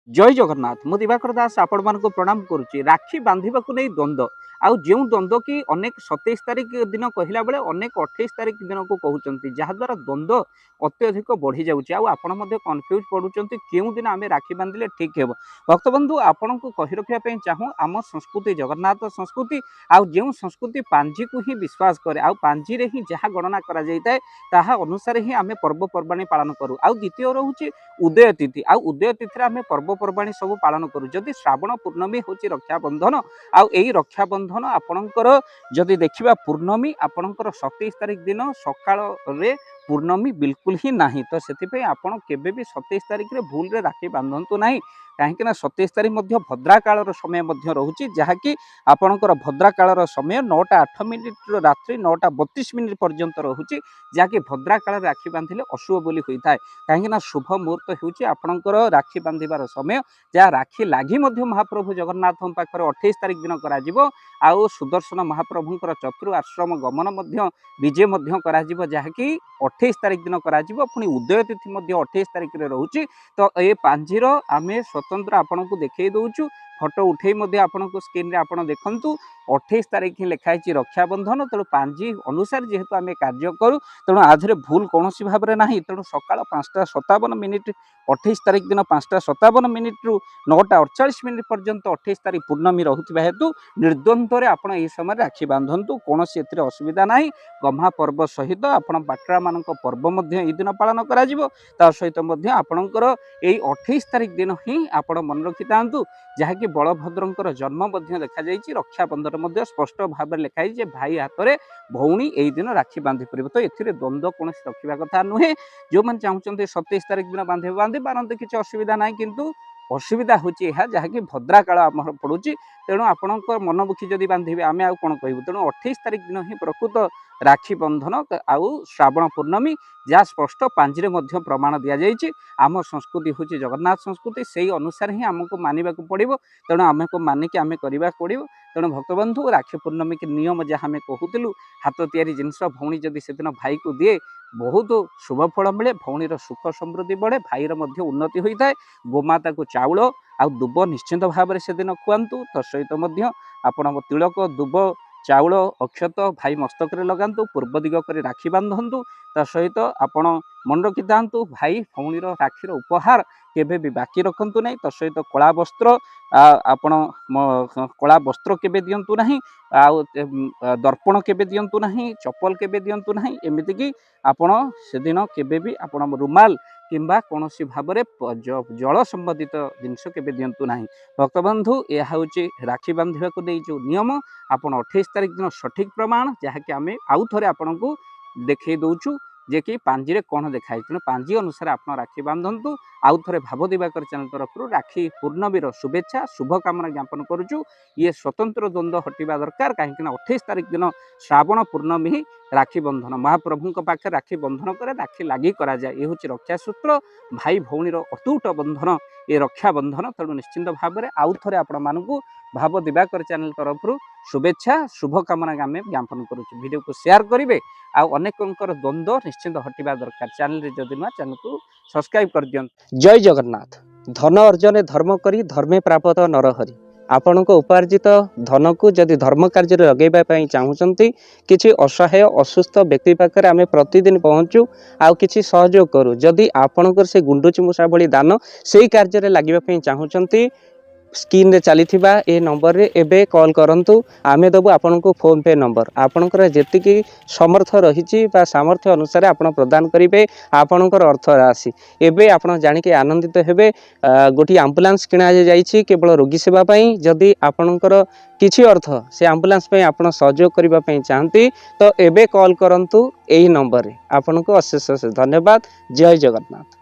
जय जगन्नाथ मु दिवाकर दास आपण मानक प्रणाम करुच्ची। राखी बांधा को नहीं द्वंद्व आउ जो द्वंद्व कि अनेक 27 तारिख दिन कहला बेले अनेक 28 तारिख दिन को कहते जहाद्वारा द्वंद्व अत्यधिक बढ़ी जाऊँगी। आपण कन्फ्यूज पड़ुंट क्यों दिन आम राखी बांधिले ठीक है। भक्तबंधु आपण को कही रखापी चाहूँ आम संस्कृति जगन्नाथ संस्कृति आउ जो संस्कृति पांजी को ही विश्वास करे आउ पांजी रे ही जहाँ गणना करा जाए ताहा अनुसार ही आम पर्वपर्वाणी पालन करूँ। आउ द्वितीय रोचे उदय तिथि आउ उदय तिथि आम पर्वपर्वाणी सब पालन करूँ। जदि श्रावण पूर्णमी हूँ रक्षाबंधन आउ यही रक्षाबंधन आपणकर जदि देखा पूर्णमी आपणकर 27 तारिख दिन सकाळ पूर्णमी बिल्कुल ही नहीं। तो से आपण केबे भी 27 तारिख रे भूल रे राखी बांधतु नहीं कहीं 27 तारिख भद्रा कालर समय रोचे जहाँकि आपणकर भद्रा कालर समय 9टा 8 मिनिट रात्रि 9टा 32 मिनिट पर्यंत रोचे जहाँकि भद्रा काल राखी बांधिले अशुभ बोली होता है। कहीं शुभ मुहूर्त होची आपणकर राखी बांधिबार समय जहाँ राखी लागी महाप्रभु जगन्नाथ पाखर 28 तारिख दिन करा आउ सुदर्शन महाप्रभुंकर चतुर आश्रम गमन विजय जहाँकि 28 तारिख दिन करा पुणी उदय तिथि 28 तारिख रे रोचे। तो ये पांजीर आम स्वतंत्र आपण को देखई दौचु फोटो उठे आपण को स्क्रीन रे आपण देखंतु 28 तारिख ही लिखाई रक्षाबंधन। तेणु पांजी अनुसार जेहेतु आम कार्य करूँ तेणु आधे भूल कौन भाव में ना। तेणु सकाळ 5टा 57 मिनिट 28 तारिख दिन 5टा 57 मिनिट रु 9टा 48 मिनिट पर्यंत 28 तारिख पूर्णमी रोकता हेतु निर्द्वंद्व आपण यह समय राखी बांधतु कौन असुविधा ना। गम्हा पर्व सहित आपण बाटरा मान पर्व दिन पालन कर सहित आपणकर यही 28 तारिख दिन ही आपण मन रखि था जहाँकि बलभद्र जन्म देखा रक्षाबंधन स्पष्ट भाव में लिखाई भाई हाथ में भौणी यही दिन राखी बांधि पार। तो ये द्वंद्व कौन रखा कथा नुहे। जो मैंने चाहते 27 तारिख दिन बांधि पारते किसी असुविधा ना किंतु असुविधा हूँ जहाँकि भद्रा काल आम पड़ूँ। तेणु आपण मनमुखी जदि बांधे आम आउ कौन कहूँ। तेणु 28 तारिख दिन ही प्रकृत राखी बंधन आउ श्रावण पूर्णमी जहाँ स्पष्ट पांजी में प्रमाण दि जाइए। आम संस्कृति हूँ जगन्नाथ संस्कृति से अनुसार ही आमको मानवा पड़ो। तेणु आमको मानिक आम करने पड़ो। तेणु भक्तबंधु राखी पूर्णमी के नियम जहाँ आम कहूलु हाथ तैयारी जिनस भौणी जदि से दिन भाई को दिए बहुत शुभ फल मिले भौणीर सुख समृद्धि बढ़े भाईर उन्नति होता है। गोमाता को चाउल आउ दुब निश्चिंत भाव में से दिन खुआंतु। तो सहित आपण तिलक दुब चाउल अक्षत भाई मस्तक लगातु पूर्व दिग कर राखी बांधतु। ता सहित आपण मन रखि था भाई भौणीर राखीर उपहार केबे भी बाकी रखंतु नहीं। तो सहित कला वस्त्र आपण कला वस्त्र केबे दियंतु नहीं आउ दर्पण केबे दियंतु नहीं चप्पल केबे दियंतु नहीं। एमिति कि आपण से दिन केबे भी आपण रुमाल किंबा कौन भाव में जल संबंधित जिनस के दिंतु ना। भक्तबंधु यह हूँ राखी बांधा को नहीं जो नियम आपण 28 तारिख दिन सठिक प्रमाण जहाँकि आम आउ थे आपण को देखई दौचु जे कि पांजी रे कौन देखाई। तेणु पांजी अनुसार आप राखी बांधतु। आउ थे भाव दिवाकर चैनल तरफ राखी पूर्णमीर शुभेच्छा शुभकामना ज्ञापन करुचु। ये स्वतंत्र द्वंद्व हटिबा दरकार कहीं 28 तारिख दिन श्रावण पूर्णमी ही राखी बंधन महाप्रभु पाखे राखी बंधन करे राखी लगी करा जाए। ये हूँ रक्षा सूत्र भाई भौणीर अतूट बंधन ये रक्षा बंधन। तेणु निश्चिंत भाव में आउ थे आपण मानू भाव दिवाकर चैनल तरफ शुभेच्छा शुभकामना आम ज्ञापन करुचु। वीडियो को शेयर करेंगे आउ अनेकंकर द्वंद्व निश्चिंत हटिबा दरकार। चैनल जदि नुआ चैनल को सब्सक्राइब कर दियन। जय जगन्नाथ। धन अर्जन धर्म करी धर्मे प्राप्त नरहरि। आपण उपार्जित धन को जदि धर्म कार्य लगेगा चाहूँगी किसी असहाय असुस्थ व्यक्ति पाखे आम प्रतिदिन पहुँचू आउ किसी सहयोग करूँ। जदि आपणकर से गुंडुची मूषा भली दान से कार्य लगे चाहूँगी स्क्रीन रे चली ए नंबर रे एबे कॉल करंतु आमे दबु आपन को फोन पे नंबर आपनकर जेतिकी समर्थ रही सामर्थ्य अनुसार आपण प्रदान करेंगे आपनकर अर्थ राशि। एबे आपण जानि के आनंदित हेबे गोटी एम्बुलेंस किना जाइछि केवल रोगी सेवा पई। जदि आपनकर किछि अर्थ से एम्बुलेंस पई आपण सहयोग करिबा पई चाहंती तो एबे कॉल करंतु एही नंबर रे। आपन को अशेष धन्यवाद। जय जगन्नाथ।